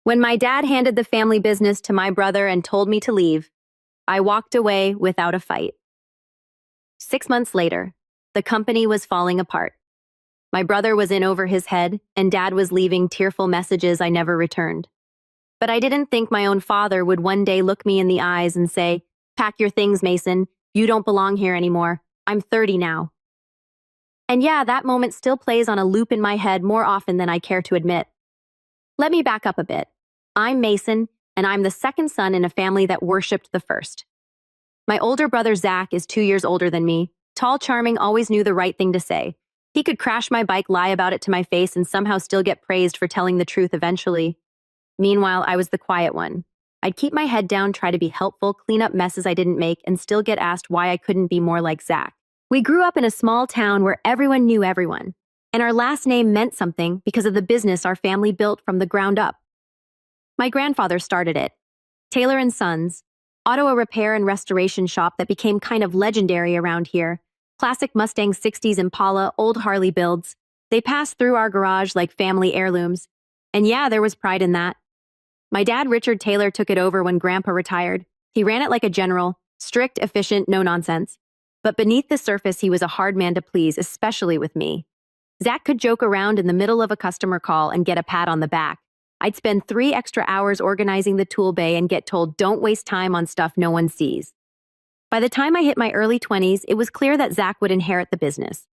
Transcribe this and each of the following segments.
When my dad handed the family business to my brother and told me to leave, I walked away without a fight. 6 months later, the company was falling apart. My brother was in over his head, and Dad was leaving tearful messages I never returned. But I didn't think my own father would one day look me in the eyes and say, "Pack your things, Mason. You don't belong here anymore. I'm 30 now." And yeah, that moment still plays on a loop in my head more often than I care to admit. Let me back up a bit. I'm Mason, and I'm the second son in a family that worshipped the first. My older brother Zach is 2 years older than me. Tall, charming, always knew the right thing to say. He could crash my bike, lie about it to my face, and somehow still get praised for telling the truth eventually. Meanwhile, I was the quiet one. I'd keep my head down, try to be helpful, clean up messes I didn't make, and still get asked why I couldn't be more like Zach. We grew up in a small town where everyone knew everyone, and our last name meant something because of the business our family built from the ground up. My grandfather started it. Taylor and Sons, auto repair and restoration shop that became kind of legendary around here. Classic Mustang 60s Impala, old Harley builds. They passed through our garage like family heirlooms. And yeah, there was pride in that. My dad, Richard Taylor, took it over when Grandpa retired. He ran it like a general, strict, efficient, no nonsense. But beneath the surface, he was a hard man to please, especially with me. Zach could joke around in the middle of a customer call and get a pat on the back. I'd spend 3 extra hours organizing the tool bay and get told, "Don't waste time on stuff no one sees." By the time I hit my early 20s, it was clear that Zach would inherit the business.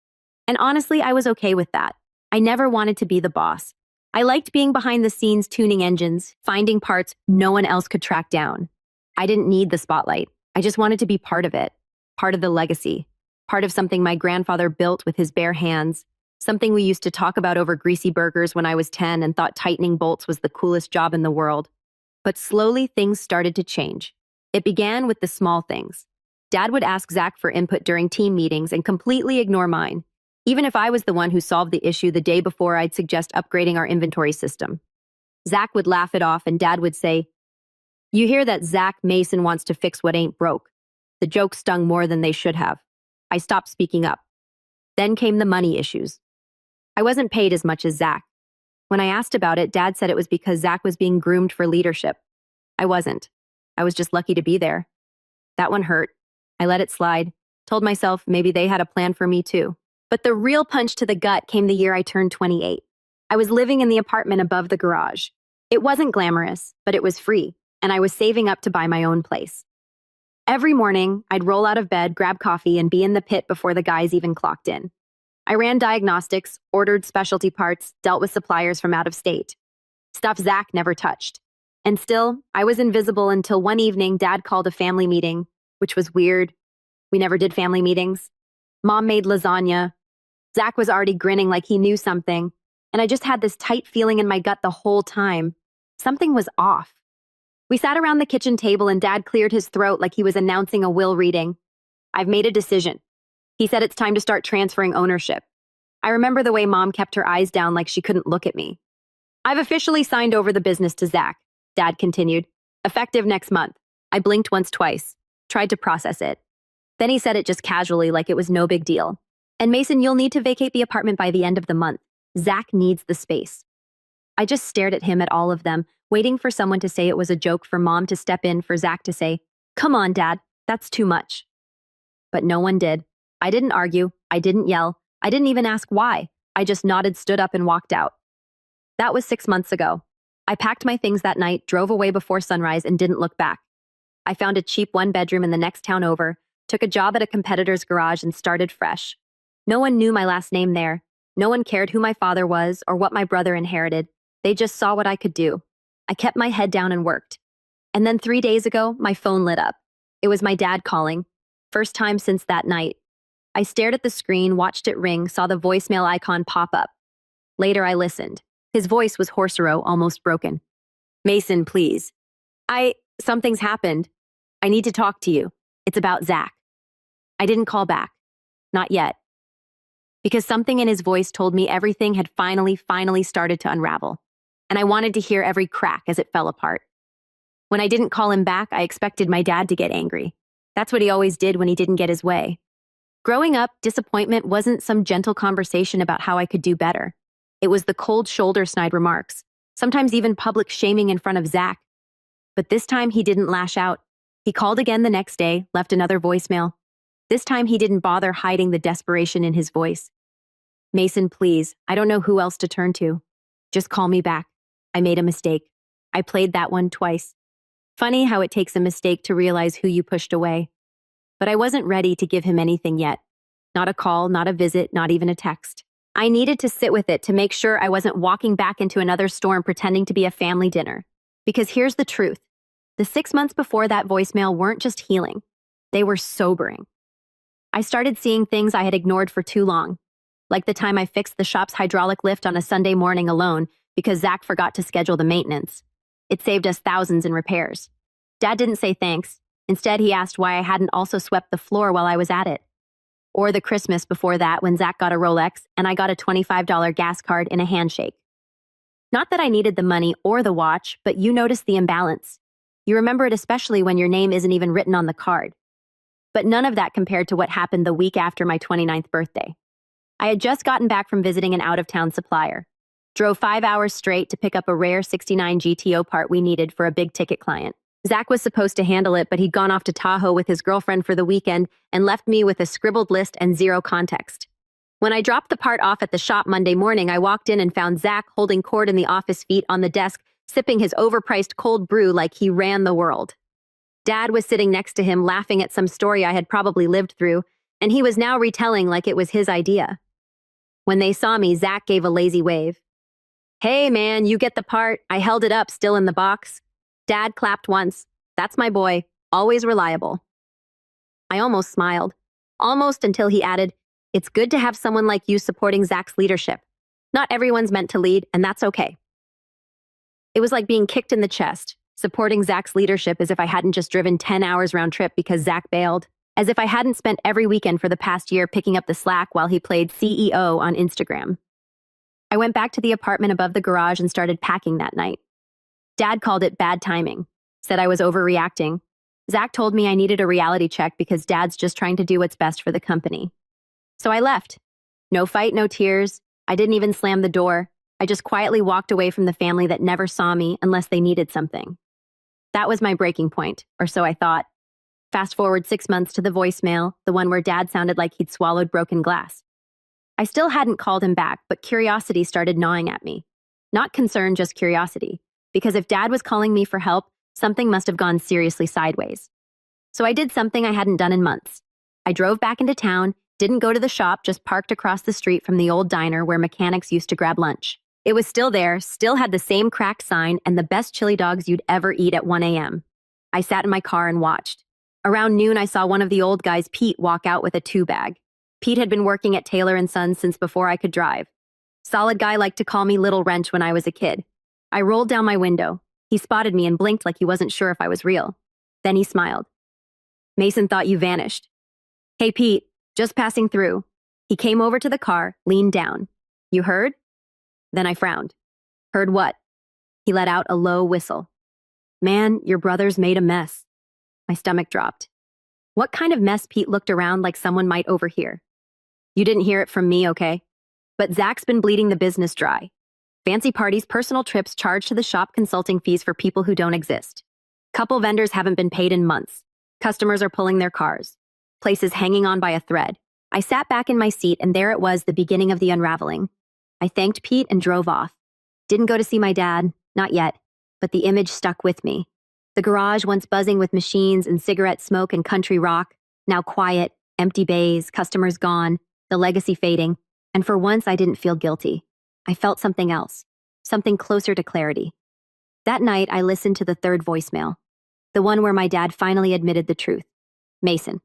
And honestly, I was okay with that. I never wanted to be the boss. I liked being behind the scenes tuning engines, finding parts no one else could track down. I didn't need the spotlight. I just wanted to be part of it, part of the legacy, part of something my grandfather built with his bare hands, something we used to talk about over greasy burgers when I was 10 and thought tightening bolts was the coolest job in the world. But slowly things started to change. It began with the small things. Dad would ask Zach for input during team meetings and completely ignore mine. Even if I was the one who solved the issue the day before, I'd suggest upgrading our inventory system. Zach would laugh it off and Dad would say, "You hear that Zach Mason wants to fix what ain't broke." The joke stung more than they should have. I stopped speaking up. Then came the money issues. I wasn't paid as much as Zach. When I asked about it, Dad said it was because Zach was being groomed for leadership. I wasn't. I was just lucky to be there. That one hurt. I let it slide, told myself maybe they had a plan for me too. But the real punch to the gut came the year I turned 28. I was living in the apartment above the garage. It wasn't glamorous, but it was free, and I was saving up to buy my own place. Every morning, I'd roll out of bed, grab coffee, and be in the pit before the guys even clocked in. I ran diagnostics, ordered specialty parts, dealt with suppliers from out of state. Stuff Zach never touched. And still, I was invisible until one evening Dad called a family meeting, which was weird. We never did family meetings. Mom made lasagna. Zach was already grinning like he knew something, and I just had this tight feeling in my gut the whole time. Something was off. We sat around the kitchen table and Dad cleared his throat like he was announcing a will reading. "I've made a decision." He said it's time to start transferring ownership. I remember the way Mom kept her eyes down like she couldn't look at me. "I've officially signed over the business to Zach," Dad continued. "Effective next month." I blinked once, twice, tried to process it. Then he said it just casually like it was no big deal. "And Mason, you'll need to vacate the apartment by the end of the month. Zach needs the space." I just stared at him, at all of them, waiting for someone to say it was a joke, for Mom to step in, for Zach to say, "Come on, Dad, that's too much." But no one did. I didn't argue. I didn't yell. I didn't even ask why. I just nodded, stood up, and walked out. That was 6 months ago. I packed my things that night, drove away before sunrise, and didn't look back. I found a cheap one-bedroom in the next town over, took a job at a competitor's garage, and started fresh. No one knew my last name there. No one cared who my father was or what my brother inherited. They just saw what I could do. I kept my head down and worked. And then 3 days ago, my phone lit up. It was my dad calling. First time since that night. I stared at the screen, watched it ring, saw the voicemail icon pop up. Later, I listened. His voice was hoarse, almost broken. "Mason, please. Something's happened. I need to talk to you. It's about Zach." I didn't call back. Not yet. Because something in his voice told me everything had finally started to unravel. And I wanted to hear every crack as it fell apart. When I didn't call him back, I expected my dad to get angry. That's what he always did when he didn't get his way. Growing up, disappointment wasn't some gentle conversation about how I could do better. It was the cold shoulder snide remarks. sometimes even public shaming in front of Zach. But this time he didn't lash out. He called again the next day, left another voicemail. This time he didn't bother hiding the desperation in his voice. "Mason, please, I don't know who else to turn to. Just call me back. I made a mistake." I played that one twice. Funny how it takes a mistake to realize who you pushed away. But I wasn't ready to give him anything yet. Not a call, not a visit, not even a text. I needed to sit with it to make sure I wasn't walking back into another storm pretending to be a family dinner. Because here's the truth. The 6 months before that voicemail weren't just healing. They were sobering. I started seeing things I had ignored for too long. Like the time I fixed the shop's hydraulic lift on a Sunday morning alone because Zach forgot to schedule the maintenance. It saved us thousands in repairs. Dad didn't say thanks. Instead, he asked why I hadn't also swept the floor while I was at it. Or the Christmas before that when Zach got a Rolex and I got a $25 gas card in a handshake. Not that I needed the money or the watch, but you noticed the imbalance. You remember it especially when your name isn't even written on the card. But none of that compared to what happened the week after my 29th birthday. I had just gotten back from visiting an out-of-town supplier. Drove 5 hours straight to pick up a rare 69 GTO part we needed for a big-ticket client. Zach was supposed to handle it, but he'd gone off to Tahoe with his girlfriend for the weekend and left me with a scribbled list and zero context. When I dropped the part off at the shop Monday morning, I walked in and found Zach holding cord in the office feet on the desk, sipping his overpriced cold brew like he ran the world. Dad was sitting next to him laughing at some story I had probably lived through, and he was now retelling like it was his idea. When they saw me, Zach gave a lazy wave. "Hey, man, you get the part. I held it up, still in the box." Dad clapped once. "That's my boy, always reliable." I almost smiled. Almost until he added, "It's good to have someone like you supporting Zach's leadership. Not everyone's meant to lead, and that's okay." It was like being kicked in the chest, supporting Zach's leadership as if I hadn't just driven 10 hours round trip because Zach bailed, as if I hadn't spent every weekend for the past year picking up the slack while he played CEO on Instagram. I went back to the apartment above the garage and started packing that night. Dad called it bad timing, said I was overreacting. Zach told me I needed a reality check because Dad's just trying to do what's best for the company. So I left. No fight, no tears. I didn't even slam the door. I just quietly walked away from the family that never saw me unless they needed something. That was my breaking point, or so I thought. Fast forward 6 months to the voicemail, the one where Dad sounded like he'd swallowed broken glass. I still hadn't called him back, but curiosity started gnawing at me. Not concern, just curiosity. Because if Dad was calling me for help, something must have gone seriously sideways. So I did something I hadn't done in months. I drove back into town, didn't go to the shop, just parked across the street from the old diner where mechanics used to grab lunch. It was still there, still had the same cracked sign and the best chili dogs you'd ever eat at 1 a.m. I sat in my car and watched. Around noon, I saw one of the old guys, Pete, walk out with a 2-bag. Pete had been working at Taylor & Sons since before I could drive. Solid guy liked to call me Little Wrench when I was a kid. I rolled down my window. He spotted me and blinked like he wasn't sure if I was real. Then he smiled. "Mason thought you vanished." "Hey, Pete, just passing through." He came over to the car, leaned down. "You heard?" Then I frowned. "Heard what?" He let out a low whistle. "Man, your brother's made a mess." My stomach dropped. What kind of mess? Pete looked around like someone might overhear. "You didn't hear it from me, okay? But Zach's been bleeding the business dry. Fancy parties, personal trips charged to the shop, consulting fees for people who don't exist. Couple vendors haven't been paid in months. Customers are pulling their cars. Places hanging on by a thread." I sat back in my seat and there it was, the beginning of the unraveling. I thanked Pete and drove off. Didn't go to see my dad, not yet, but the image stuck with me. The garage, once buzzing with machines and cigarette smoke and country rock, now quiet, empty bays, customers gone, the legacy fading, and for once I didn't feel guilty. I felt something else, something closer to clarity. That night, I listened to the third voicemail, the one where my dad finally admitted the truth. "Mason,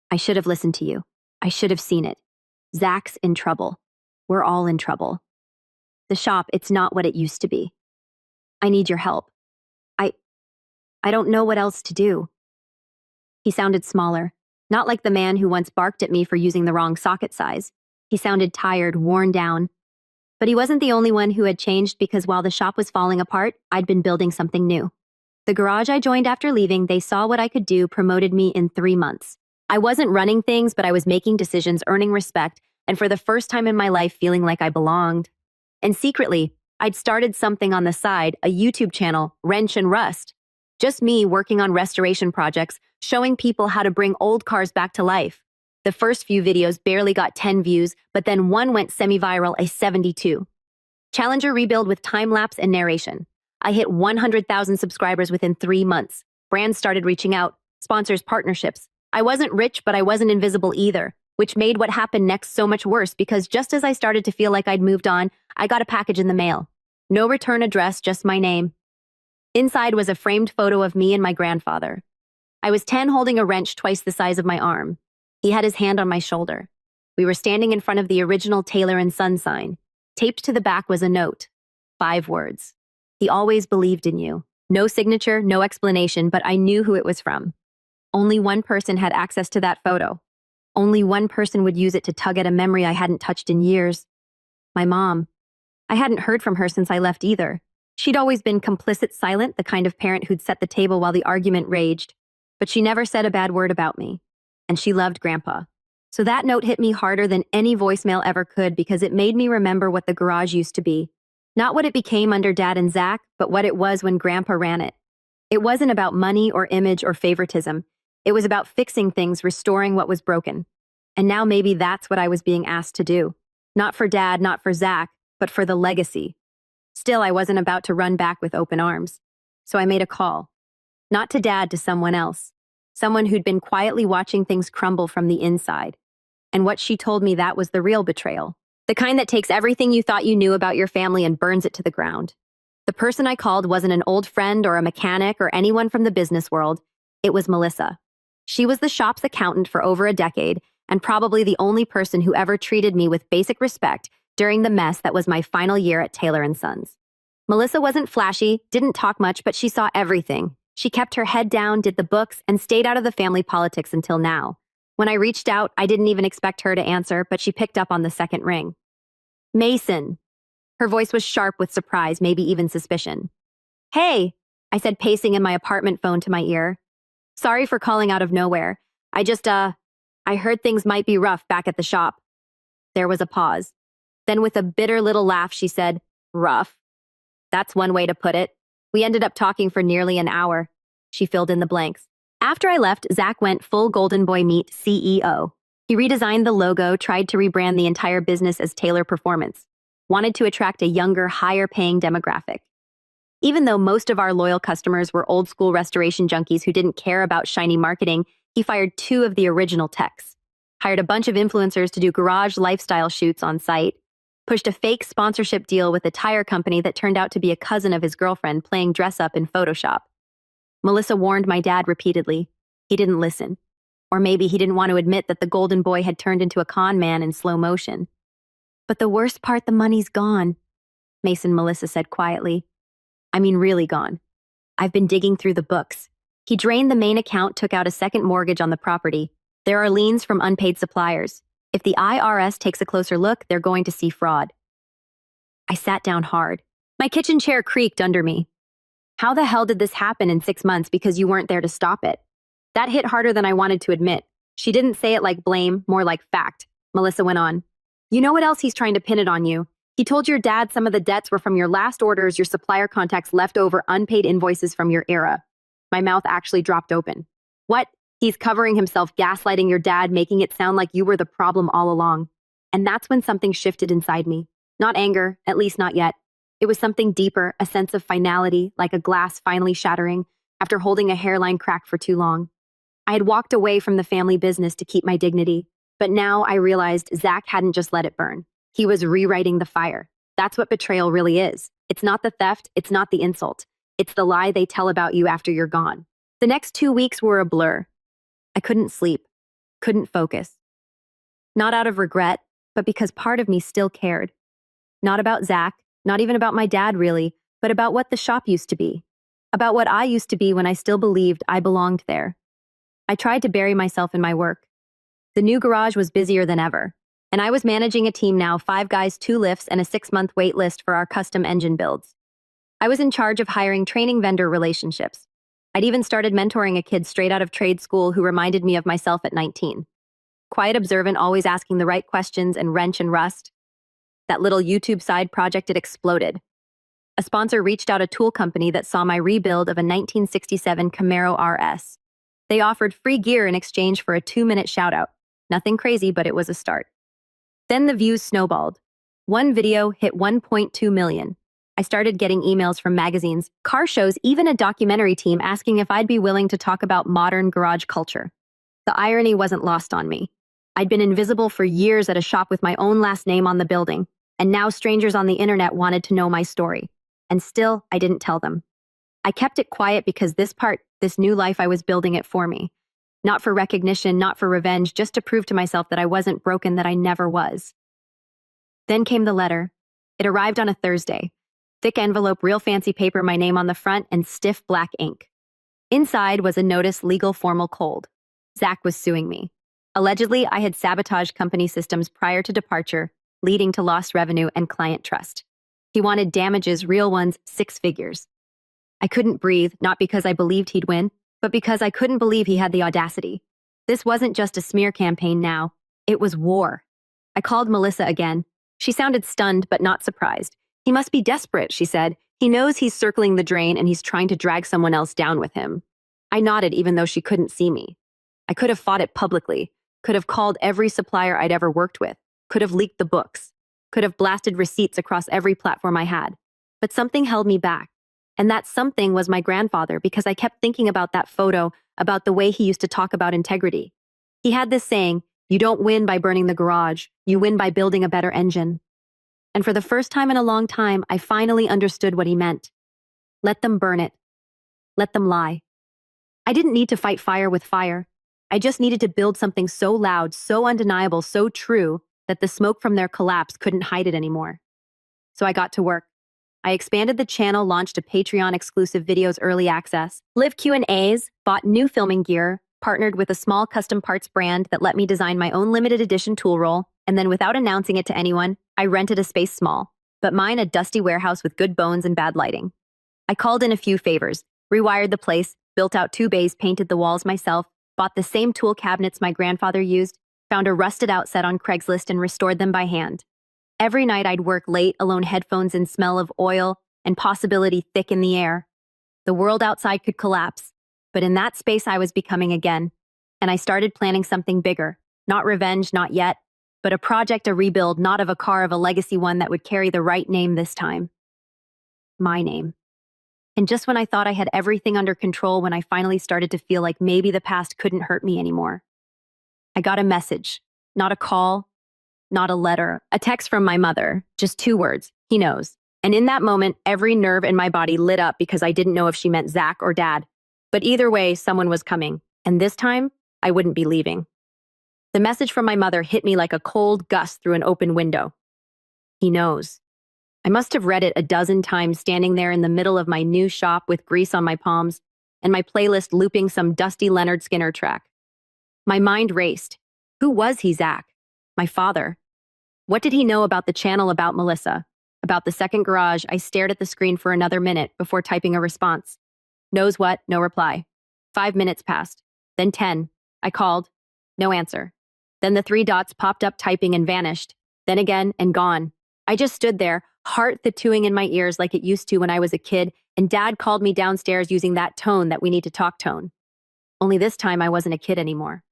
I should have listened to you. I should have seen it. Zach's in trouble. We're all in trouble. The shop, it's not what it used to be. I need your help. I don't know what else to do." He sounded smaller, not like the man who once barked at me for using the wrong socket size. He sounded tired, worn down. But he wasn't the only one who had changed, because while the shop was falling apart, I'd been building something new. The garage I joined after leaving, they saw what I could do, promoted me in 3 months. I wasn't running things, but I was making decisions, earning respect, and for the first time in my life feeling like I belonged. And secretly, I'd started something on the side, a YouTube channel, Wrench and Rust. Just me working on restoration projects, showing people how to bring old cars back to life. The first few videos barely got 10 views, but then one went semi-viral, a 72. Challenger rebuild with time-lapse and narration. I hit 100,000 subscribers within 3 months. Brands started reaching out, sponsors, partnerships. I wasn't rich, but I wasn't invisible either, which made what happened next so much worse because just as I started to feel like I'd moved on, I got a package in the mail. No return address, just my name. Inside was a framed photo of me and my grandfather. I was 10 holding a wrench twice the size of my arm. He had his hand on my shoulder. We were standing in front of the original Taylor and Son sign. Taped to the back was a note. 5 words. He always believed in you. No signature, no explanation, but I knew who it was from. Only one person had access to that photo. Only one person would use it to tug at a memory I hadn't touched in years. My mom. I hadn't heard from her since I left either. She'd always been complicit silent, the kind of parent who'd set the table while the argument raged. But she never said a bad word about me. And she loved Grandpa. So that note hit me harder than any voicemail ever could because it made me remember what the garage used to be. Not what it became under Dad and Zach, but what it was when Grandpa ran it. It wasn't about money or image or favoritism. It was about fixing things, restoring what was broken. And now maybe that's what I was being asked to do. Not for Dad, not for Zach, but for the legacy. Still, I wasn't about to run back with open arms. So I made a call. Not to Dad, to someone else. Someone who'd been quietly watching things crumble from the inside. And what she told me, that was the real betrayal. The kind that takes everything you thought you knew about your family and burns it to the ground. The person I called wasn't an old friend or a mechanic or anyone from the business world. It was Melissa. She was the shop's accountant for over a decade and probably the only person who ever treated me with basic respect during the mess that was my final year at Taylor & Sons. Melissa wasn't flashy, didn't talk much, but she saw everything. She kept her head down, did the books, and stayed out of the family politics until now. When I reached out, I didn't even expect her to answer, but she picked up on the second ring. Mason. Her voice was sharp with surprise, maybe even suspicion. Hey, I said, pacing in my apartment phone to my ear. Sorry for calling out of nowhere. I heard things might be rough back at the shop. There was a pause. Then with a bitter little laugh, she said, rough. That's one way to put it. We ended up talking for nearly an hour. She filled in the blanks. After I left, Zach went full Golden Boy meet CEO. He redesigned the logo, tried to rebrand the entire business as Taylor Performance. Wanted to attract a younger, higher-paying demographic. Even though most of our loyal customers were old-school restoration junkies who didn't care about shiny marketing, he fired 2 of the original techs. Hired a bunch of influencers to do garage lifestyle shoots on site. Pushed a fake sponsorship deal with a tire company that turned out to be a cousin of his girlfriend playing dress-up in Photoshop. Melissa warned my dad repeatedly. He didn't listen. Or maybe he didn't want to admit that the golden boy had turned into a con man in slow motion. But the worst part, the money's gone, Melissa said quietly. I mean, really gone. I've been digging through the books. He drained the main account, took out a second mortgage on the property. There are liens from unpaid suppliers. If the IRS takes a closer look, they're going to see fraud. I sat down hard. My kitchen chair creaked under me. How the hell did this happen in 6 months because you weren't there to stop it? That hit harder than I wanted to admit. She didn't say it like blame, more like fact. Melissa went on. You know what else he's trying to pin it on you? He told your dad some of the debts were from your last orders, your supplier contacts left over unpaid invoices from your era. My mouth actually dropped open. What? He's covering himself, gaslighting your dad, making it sound like you were the problem all along. And that's when something shifted inside me. Not anger, at least not yet. It was something deeper, a sense of finality, like a glass finally shattering after holding a hairline crack for too long. I had walked away from the family business to keep my dignity, but now I realized Zach hadn't just let it burn. He was rewriting the fire. That's what betrayal really is. It's not the theft, it's not the insult. It's the lie they tell about you after you're gone. The next 2 weeks were a blur. I couldn't sleep, couldn't focus. Not out of regret, but because part of me still cared. Not about Zach, not even about my dad really, but about what the shop used to be. About what I used to be when I still believed I belonged there. I tried to bury myself in my work. The new garage was busier than ever, and I was managing a team now, 5 guys, 2 lifts, and a 6-month wait list for our custom engine builds. I was in charge of hiring training vendor relationships. I'd even started mentoring a kid straight out of trade school who reminded me of myself at 19. Quiet, observant, always asking the right questions, and wrench and rust. That little YouTube side project, it exploded. A sponsor reached out a tool company that saw my rebuild of a 1967 Camaro RS. They offered free gear in exchange for a 2-minute shoutout. Nothing crazy, but it was a start. Then the views snowballed. One video hit 1.2 million. I started getting emails from magazines, car shows, even a documentary team asking if I'd be willing to talk about modern garage culture. The irony wasn't lost on me. I'd been invisible for years at a shop with my own last name on the building, and now strangers on the internet wanted to know my story. And still, I didn't tell them. I kept it quiet because this new life, I was building it for me. Not for recognition, not for revenge, just to prove to myself that I wasn't broken, that I never was. Then came the letter. It arrived on a Thursday. Thick envelope, real fancy paper, my name on the front, and stiff black ink. Inside was a notice, legal, formal, cold. Zach was suing me. Allegedly, I had sabotaged company systems prior to departure, leading to lost revenue and client trust. He wanted damages, real ones, 6 figures. I couldn't breathe, not because I believed he'd win, but because I couldn't believe he had the audacity. This wasn't just a smear campaign now. It was war. I called Melissa again. She sounded stunned, but not surprised. He must be desperate, she said. He knows he's circling the drain and he's trying to drag someone else down with him. I nodded even though she couldn't see me. I could have fought it publicly, could have called every supplier I'd ever worked with, could have leaked the books, could have blasted receipts across every platform I had. But something held me back. And that something was my grandfather, because I kept thinking about that photo, about the way he used to talk about integrity. He had this saying, "You don't win by burning the garage, you win by building a better engine." And for the first time in a long time, I finally understood what he meant. Let them burn it. Let them lie. I didn't need to fight fire with fire. I just needed to build something so loud, so undeniable, so true, that the smoke from their collapse couldn't hide it anymore. So I got to work. I expanded the channel, launched a Patreon exclusive videos early access, live Q&As, bought new filming gear, partnered with a small custom parts brand that let me design my own limited edition tool roll, and then without announcing it to anyone, I rented a space small, but mine a dusty warehouse with good bones and bad lighting. I called in a few favors, rewired the place, built out 2 bays, painted the walls myself, bought the same tool cabinets my grandfather used, found a rusted out set on Craigslist and restored them by hand. Every night I'd work late, alone, headphones and smell of oil and possibility thick in the air. The world outside could collapse, but in that space I was becoming again, and I started planning something bigger. Not revenge, not yet, but a project, a rebuild, not of a car, of a legacy, one that would carry the right name this time. My name. And just when I thought I had everything under control, when I finally started to feel like maybe the past couldn't hurt me anymore, I got a message. Not a call, not a letter, a text from my mother, just 2 words, "He knows." And in that moment, every nerve in my body lit up, because I didn't know if she meant Zach or Dad. But either way, someone was coming, and this time, I wouldn't be leaving. The message from my mother hit me like a cold gust through an open window. He knows. I must have read it a dozen times, standing there in the middle of my new shop with grease on my palms and my playlist looping some dusty Leonard Skinner track. My mind raced. Who was he, Zach? My father. What did he know about the channel, about Melissa? About the second garage? I stared at the screen for another minute before typing a response. Knows what? No reply. 5 minutes passed. Then 10. I called. No answer. Then the 3 dots popped up, typing, and vanished. Then again, and gone. I just stood there, heart tattooing in my ears like it used to when I was a kid, and Dad called me downstairs using that tone, that we need to talk tone. Only this time I wasn't a kid anymore.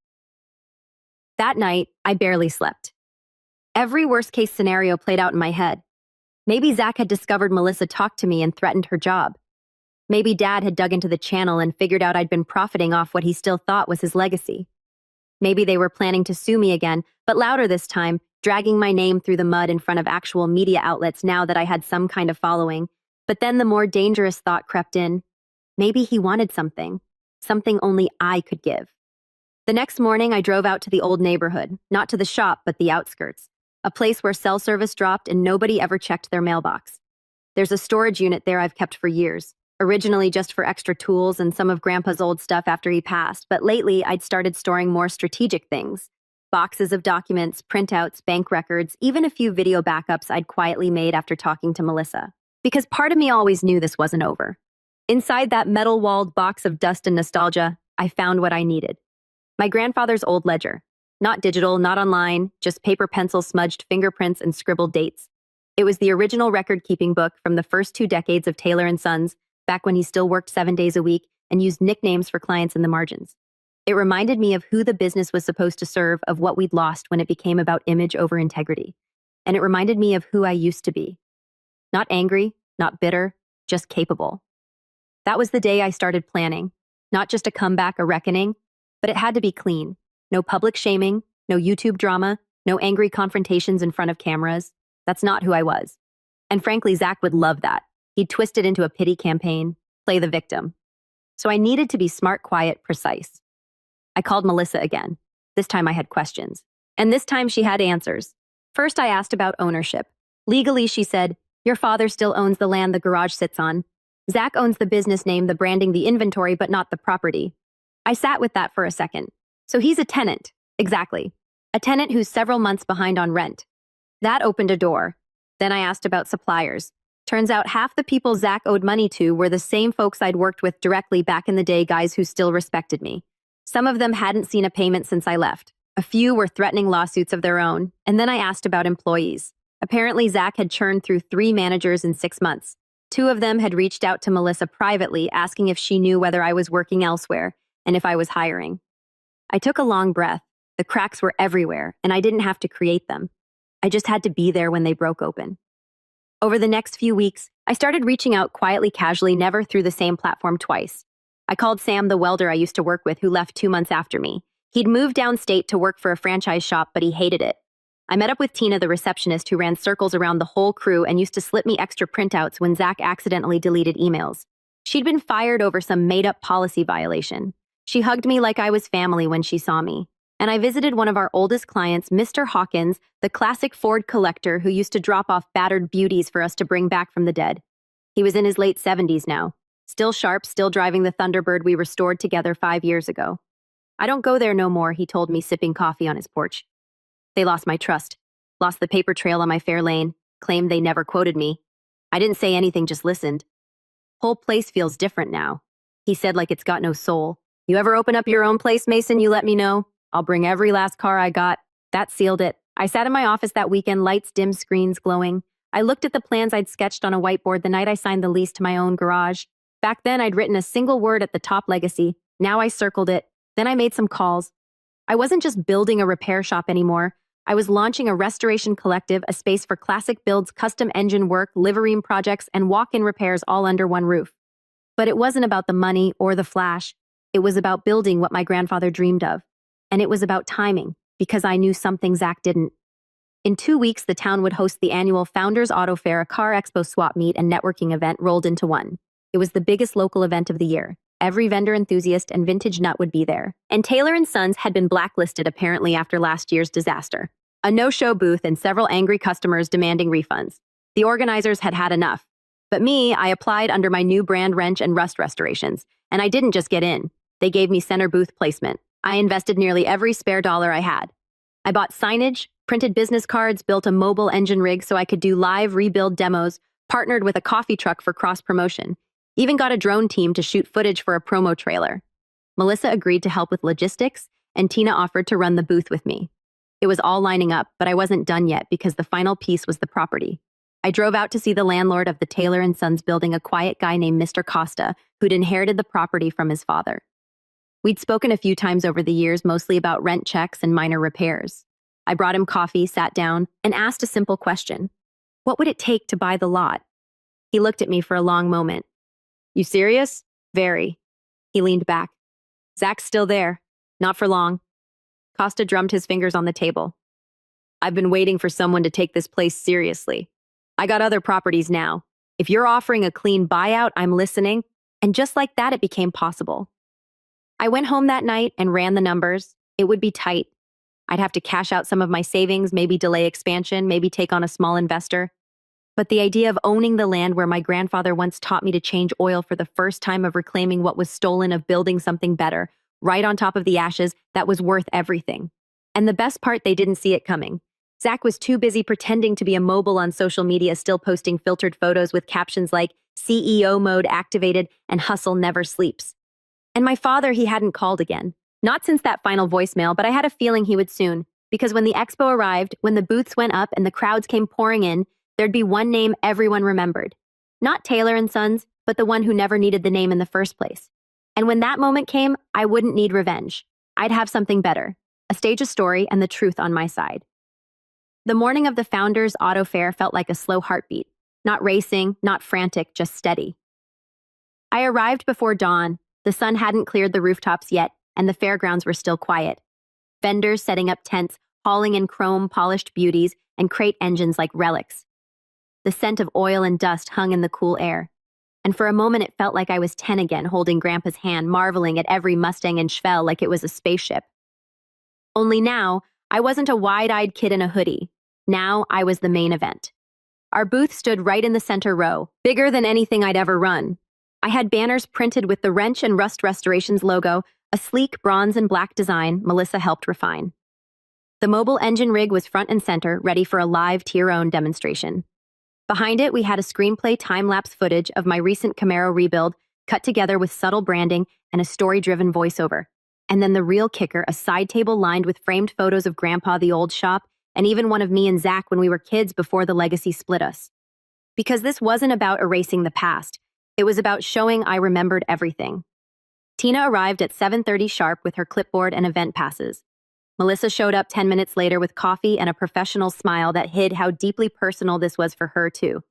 That night, I barely slept. Every worst-case scenario played out in my head. Maybe Zach had discovered Melissa talked to me and threatened her job. Maybe Dad had dug into the channel and figured out I'd been profiting off what he still thought was his legacy. Maybe they were planning to sue me again, but louder this time, dragging my name through the mud in front of actual media outlets now that I had some kind of following. But then the more dangerous thought crept in. Maybe he wanted something only I could give. The next morning, I drove out to the old neighborhood, not to the shop, but the outskirts, a place where cell service dropped and nobody ever checked their mailbox. There's a storage unit there I've kept for years, originally just for extra tools and some of Grandpa's old stuff after he passed, but lately I'd started storing more strategic things. Boxes of documents, printouts, bank records, even a few video backups I'd quietly made after talking to Melissa. Because part of me always knew this wasn't over. Inside that metal-walled box of dust and nostalgia, I found what I needed. My grandfather's old ledger. Not digital, not online, just paper, pencil, smudged fingerprints and scribbled dates. It was the original record-keeping book from the first 2 decades of Taylor and Sons, back when he still worked 7 days a week and used nicknames for clients in the margins. It reminded me of who the business was supposed to serve, of what we'd lost when it became about image over integrity. And it reminded me of who I used to be. Not angry, not bitter, just capable. That was the day I started planning. Not just a comeback, a reckoning, but it had to be clean. No public shaming, no YouTube drama, no angry confrontations in front of cameras. That's not who I was. And frankly, Zach would love that. He'd twist it into a pity campaign, play the victim. So I needed to be smart, quiet, precise. I called Melissa again. This time I had questions. And this time she had answers. First, I asked about ownership. Legally, she said, your father still owns the land the garage sits on. Zach owns the business name, the branding, the inventory, but not the property. I sat with that for a second. So he's a tenant. Exactly. A tenant who's several months behind on rent. That opened a door. Then I asked about suppliers. Turns out half the people Zach owed money to were the same folks I'd worked with directly back in the day, guys who still respected me. Some of them hadn't seen a payment since I left. A few were threatening lawsuits of their own. And then I asked about employees. Apparently, Zach had churned through 3 managers in 6 months. 2 of them had reached out to Melissa privately, asking if she knew whether I was working elsewhere and if I was hiring. I took a long breath. The cracks were everywhere, and I didn't have to create them. I just had to be there when they broke open. Over the next few weeks, I started reaching out quietly, casually, never through the same platform twice. I called Sam, the welder I used to work with, who left 2 months after me. He'd moved downstate to work for a franchise shop, but he hated it. I met up with Tina, the receptionist, who ran circles around the whole crew and used to slip me extra printouts when Zach accidentally deleted emails. She'd been fired over some made-up policy violation. She hugged me like I was family when she saw me. And I visited one of our oldest clients, Mr. Hawkins, the classic Ford collector who used to drop off battered beauties for us to bring back from the dead. He was in his late 70s now. Still sharp, still driving the Thunderbird we restored together 5 years ago. I don't go there no more, he told me, sipping coffee on his porch. They lost my trust, lost the paper trail on my fair lane, claimed they never quoted me. I didn't say anything, just listened. Whole place feels different now. He said like it's got no soul. You ever open up your own place, Mason, you let me know. I'll bring every last car I got. That sealed it. I sat in my office that weekend, lights dim, screens glowing. I looked at the plans I'd sketched on a whiteboard the night I signed the lease to my own garage. Back then, I'd written a single word at the top: legacy. Now I circled it. Then I made some calls. I wasn't just building a repair shop anymore. I was launching a restoration collective, a space for classic builds, custom engine work, livery projects, and walk-in repairs all under one roof. But it wasn't about the money or the flash. It was about building what my grandfather dreamed of. And it was about timing, because I knew something Zach didn't. In 2 weeks, the town would host the annual Founders Auto Fair, a car expo, swap meet, and networking event rolled into one. It was the biggest local event of the year. Every vendor, enthusiast, and vintage nut would be there. And Taylor & Sons had been blacklisted apparently after last year's disaster. A no-show booth and several angry customers demanding refunds. The organizers had had enough. But me, I applied under my new brand, Wrench and Rust Restorations. And I didn't just get in. They gave me center booth placement. I invested nearly every spare dollar I had. I bought signage, printed business cards, built a mobile engine rig so I could do live rebuild demos, partnered with a coffee truck for cross-promotion, even got a drone team to shoot footage for a promo trailer. Melissa agreed to help with logistics, and Tina offered to run the booth with me. It was all lining up, but I wasn't done yet because the final piece was the property. I drove out to see the landlord of the Taylor & Sons building, a quiet guy named Mr. Costa, who'd inherited the property from his father. We'd spoken a few times over the years, mostly about rent checks and minor repairs. I brought him coffee, sat down, and asked a simple question. What would it take to buy the lot? He looked at me for a long moment. You serious? Very. He leaned back. Zach's still there. Not for long. Costa drummed his fingers on the table. I've been waiting for someone to take this place seriously. I got other properties now. If you're offering a clean buyout, I'm listening. And just like that, it became possible. I went home that night and ran the numbers. It would be tight. I'd have to cash out some of my savings, maybe delay expansion, maybe take on a small investor. But the idea of owning the land where my grandfather once taught me to change oil for the first time, of reclaiming what was stolen, of building something better, right on top of the ashes, that was worth everything. And the best part, they didn't see it coming. Zach was too busy pretending to be a mobile on social media, still posting filtered photos with captions like CEO mode activated and hustle never sleeps. And my father, he hadn't called again. Not since that final voicemail, but I had a feeling he would soon. Because when the expo arrived, when the booths went up and the crowds came pouring in, There'd be one name everyone remembered. Not Taylor and Sons, but the one who never needed the name in the first place. And when that moment came, I wouldn't need revenge. I'd have something better, a stage of story and the truth on my side. The morning of the Founders Auto Fair felt like a slow heartbeat, not racing, not frantic, just steady. I arrived before dawn. The sun hadn't cleared the rooftops yet, and the fairgrounds were still quiet. Vendors setting up tents, hauling in chrome-polished beauties and crate engines like relics. The scent of oil and dust hung in the cool air. And for a moment it felt like I was 10 again, holding Grandpa's hand, marveling at every Mustang and Schwell like it was a spaceship. Only now, I wasn't a wide-eyed kid in a hoodie. Now, I was the main event. Our booth stood right in the center row, bigger than anything I'd ever run. I had banners printed with the Wrench and Rust Restorations logo, a sleek bronze and black design Melissa helped refine. The mobile engine rig was front and center, ready for a live tier-owned demonstration. Behind it, we had a screenplay time-lapse footage of my recent Camaro rebuild, cut together with subtle branding and a story-driven voiceover. And then the real kicker, a side table lined with framed photos of Grandpa, the old shop, and even one of me and Zach when we were kids before the legacy split us. Because this wasn't about erasing the past. It was about showing I remembered everything. Tina arrived at 7:30 sharp with her clipboard and event passes. Melissa showed up 10 minutes later with coffee and a professional smile that hid how deeply personal this was for her, too.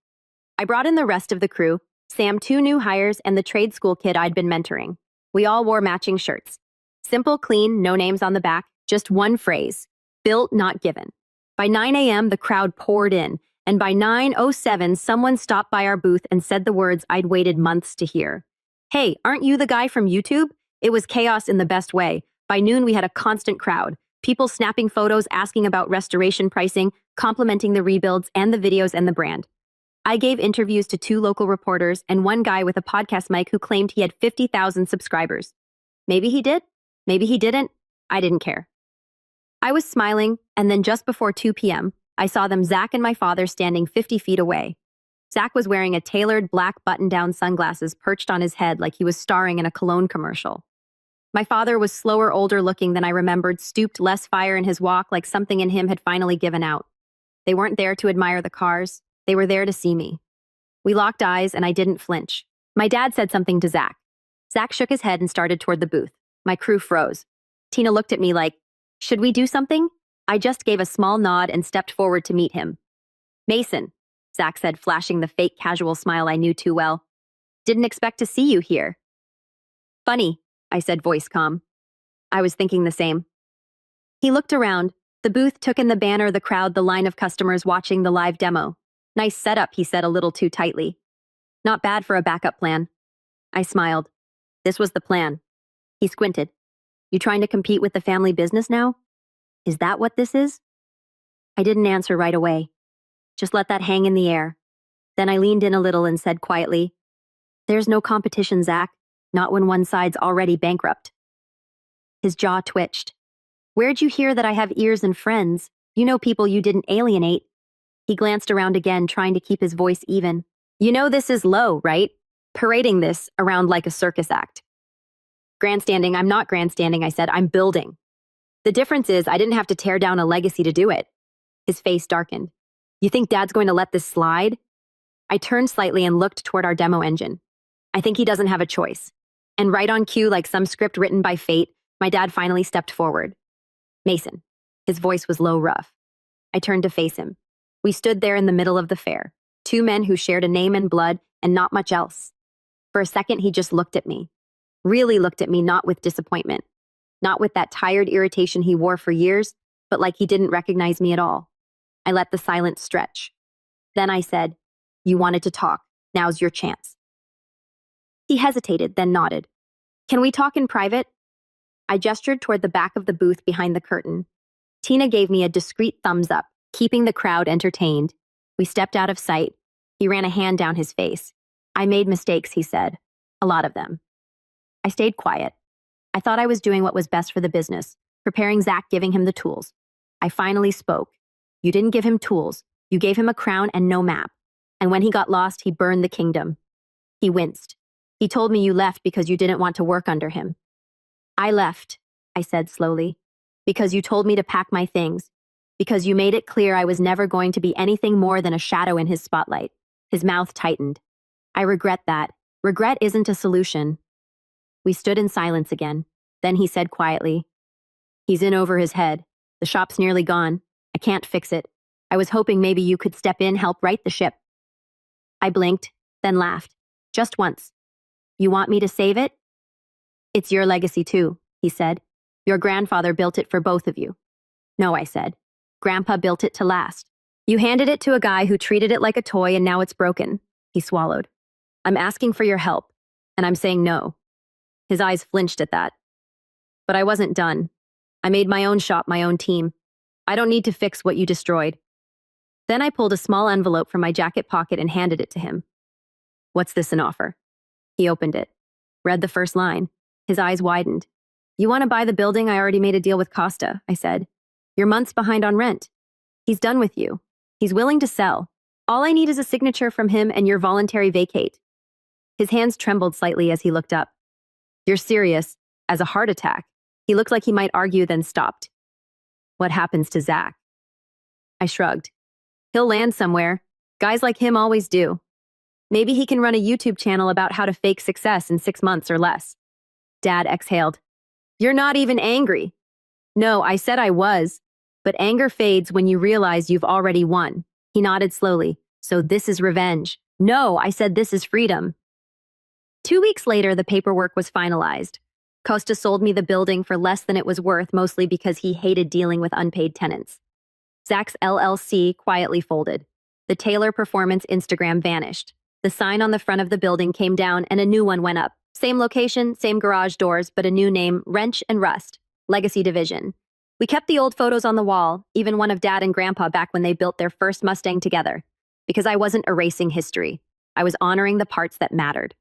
I brought in the rest of the crew, Sam, 2 new hires, and the trade school kid I'd been mentoring. We all wore matching shirts. Simple, clean, no names on the back, just one phrase: built, not given. By 9 a.m., the crowd poured in, and by 9:07, someone stopped by our booth and said the words I'd waited months to hear. "Hey, aren't you the guy from YouTube?" It was chaos in the best way. By noon, we had a constant crowd. People snapping photos, asking about restoration pricing, complimenting the rebuilds and the videos and the brand. I gave interviews to 2 local reporters and one guy with a podcast mic who claimed he had 50,000 subscribers. Maybe he did. Maybe he didn't. I didn't care. I was smiling, and then just before 2 p.m., I saw them, Zach and my father, standing 50 feet away. Zach was wearing a tailored black button-down sunglasses perched on his head like he was starring in a cologne commercial. My father was slower, older looking than I remembered, stooped, less fire in his walk, like something in him had finally given out. They weren't there to admire the cars. They were there to see me. We locked eyes, and I didn't flinch. My dad said something to Zach. Zach shook his head and started toward the booth. My crew froze. Tina looked at me like, "Should we do something?" I just gave a small nod and stepped forward to meet him. "Mason," Zach said, flashing the fake casual smile I knew too well. "Didn't expect to see you here." "Funny," I said, voice calm. I was thinking the same. He looked around. The booth took in the banner, the crowd, the line of customers watching the live demo. "Nice setup," he said a little too tightly. "Not bad for a backup plan." I smiled. This was the plan. He squinted. "You trying to compete with the family business now? Is that what this is?" I didn't answer right away. Just let that hang in the air. Then I leaned in a little and said quietly, "There's no competition, Zach. Not when one side's already bankrupt." His jaw twitched. "Where'd you hear that I have ears and friends? You know people you didn't alienate." He glanced around again, trying to keep his voice even. "You know this is low, right? Parading this around like a circus act." "Grandstanding, I'm not grandstanding," I said. "I'm building. The difference is I didn't have to tear down a legacy to do it." His face darkened. "You think Dad's going to let this slide?" I turned slightly and looked toward our demo engine. "I think he doesn't have a choice." And right on cue, like some script written by fate, my dad finally stepped forward. "Mason." His voice was low, rough. I turned to face him. We stood there in the middle of the fair, 2 men who shared a name and blood and not much else. For a second, he just looked at me. Really looked at me, not with disappointment. Not with that tired irritation he wore for years, but like he didn't recognize me at all. I let the silence stretch. Then I said, "You wanted to talk. Now's your chance." He hesitated, then nodded. "Can we talk in private?" I gestured toward the back of the booth behind the curtain. Tina gave me a discreet thumbs up, keeping the crowd entertained. We stepped out of sight. He ran a hand down his face. "I made mistakes," he said. "A lot of them." I stayed quiet. I thought I was doing what was best for the business, preparing Zach, giving him the tools. I finally spoke. "You didn't give him tools. You gave him a crown and no map. And when he got lost, he burned the kingdom." He winced. "He told me you left because you didn't want to work under him." "I left," I said slowly, "because you told me to pack my things. Because you made it clear I was never going to be anything more than a shadow in his spotlight. His mouth tightened. I regret that. Regret isn't a solution. We stood in silence again. Then he said quietly, "He's in over his head. The shop's nearly gone. I can't fix it. I was hoping maybe you could step in, help right the ship." I blinked, then laughed. Just once. "You want me to save it?" "It's your legacy too," he said. "Your grandfather built it for both of you." "No," I said. "Grandpa built it to last. You handed it to a guy who treated it like a toy and now it's broken." He swallowed. "I'm asking for your help, and I'm saying no." His eyes flinched at that. But I wasn't done. I made my own shop, my own team. I don't need to fix what you destroyed. Then I pulled a small envelope from my jacket pocket and handed it to him. "What's this an offer?" He opened it, read the first line. His eyes widened. "You want to buy the building? I already made a deal with Costa," I said. "You're months behind on rent. He's done with you. He's willing to sell. All I need is a signature from him and your voluntary vacate." His hands trembled slightly as he looked up. "You're serious? As a heart attack?" He looked like he might argue, then stopped. "What happens to Zach?" I shrugged. "He'll land somewhere. Guys like him always do. Maybe he can run a YouTube channel about how to fake success in 6 months or less." Dad exhaled. "You're not even angry." "No, I said I was. But anger fades when you realize you've already won." He nodded slowly. "So this is revenge." "No, I said this is freedom." 2 weeks later, the paperwork was finalized. Costa sold me the building for less than it was worth, mostly because he hated dealing with unpaid tenants. Zach's LLC quietly folded. The Taylor Performance Instagram vanished. The sign on the front of the building came down and a new one went up. Same location, same garage doors, but a new name, Wrench and Rust, Legacy Division. We kept the old photos on the wall, even one of Dad and Grandpa back when they built their first Mustang together. Because I wasn't erasing history. I was honoring the parts that mattered.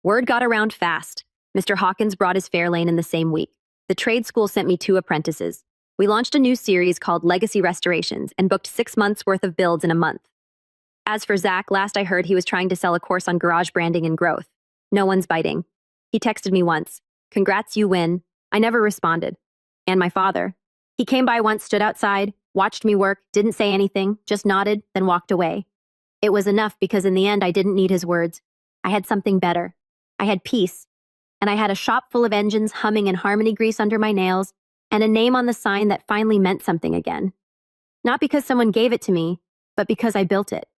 Word got around fast. Mr. Hawkins brought his Fairlane in the same week. The trade school sent me 2 apprentices. We launched a new series called Legacy Restorations and booked 6 months' worth of builds in a month. As for Zach, last I heard he was trying to sell a course on garage branding and growth. No one's biting. He texted me once, "Congrats, you win." I never responded. And my father. He came by once, stood outside, watched me work, didn't say anything, just nodded, then walked away. It was enough because in the end I didn't need his words. I had something better. I had peace. And I had a shop full of engines humming and harmony grease under my nails, and a name on the sign that finally meant something again. Not because someone gave it to me, but because I built it.